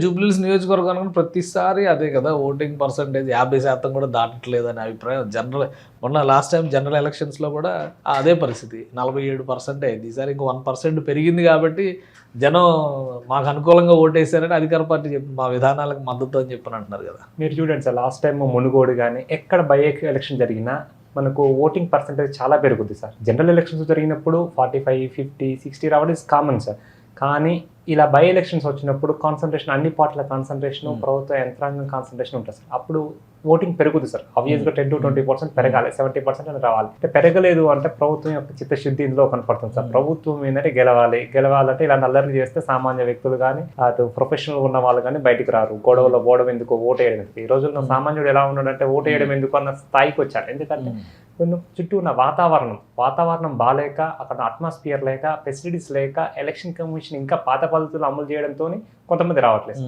జూబ్లీహిల్స్ నియోజకవర్గానికి ప్రతిసారి అదే కదా ఓటింగ్ పర్సంటేజ్ 50% కూడా దాటట్లేదనే అభిప్రాయం జనరల్. మొన్న లాస్ట్ టైం జనరల్ ఎలక్షన్స్లో కూడా అదే పరిస్థితి 47% అయింది. ఈసారి ఇంకో 1% పెరిగింది కాబట్టి జనం మాకు అనుకూలంగా ఓటేసారని అధికార పార్టీ చెప్పి మా విధానాలకు మద్దతు అని చెప్పని అంటున్నారు కదా. మీరు చూడండి సార్, లాస్ట్ టైం మునుగోడు కానీ ఎక్కడ బై ఎలక్షన్ జరిగినా మనకు ఓటింగ్ పర్సంటేజ్ చాలా పెరుగుద్ది సార్. జనరల్ ఎలక్షన్స్ జరిగినప్పుడు 45, 50, 60 రావడం ఇస్ కామన్ సార్. కానీ ఇలా బై ఎలక్షన్స్ వచ్చినప్పుడు కాన్సన్ట్రేషన్, అన్ని పార్టీల కాన్సన్ట్రేషన్, ప్రభుత్వ యంత్రాంగం కాన్సన్ట్రేషన్ ఉంటుంది సార్. అప్పుడు ఓటింగ్ పెరుగుతుంది సార్. ఆబ్వియస్గా 10 to 20% పెరగాలి, 70% అని రావాలి. అంటే పెరగలేదు అంటే ప్రభుత్వం యొక్క చిత్తశుద్ధి ఇందులో కనపడుతుంది సార్. ప్రభుత్వం ఏంటంటే గెలవాలంటే ఇలా నల్లరిని చేస్తే సామాన్య వ్యక్తులు కానీ అటు ప్రొఫెషనల్ ఉన్న వాళ్ళు కానీ బయటికి రారు. గొడవలో పోవడం ఎందుకు, ఓటు వేయడం ఎందుకు. ఈ రోజుల్లో సామాన్యుడు ఎలా ఉన్నాడంటే ఓటు వేయడం ఎందుకు అన్న స్థాయికి వచ్చాడు. ఎందుకంటే కొన్ని చుట్టూ ఉన్న వాతావరణం బాగాలేక, అక్కడ అట్మాస్ఫియర్ లేక, ఫెసిలిటీస్ లేక, ఎలక్షన్ కమిషన్ ఇంకా పాత పద్ధతులు అమలు చేయడంతో కొంతమంది రావట్లేదు.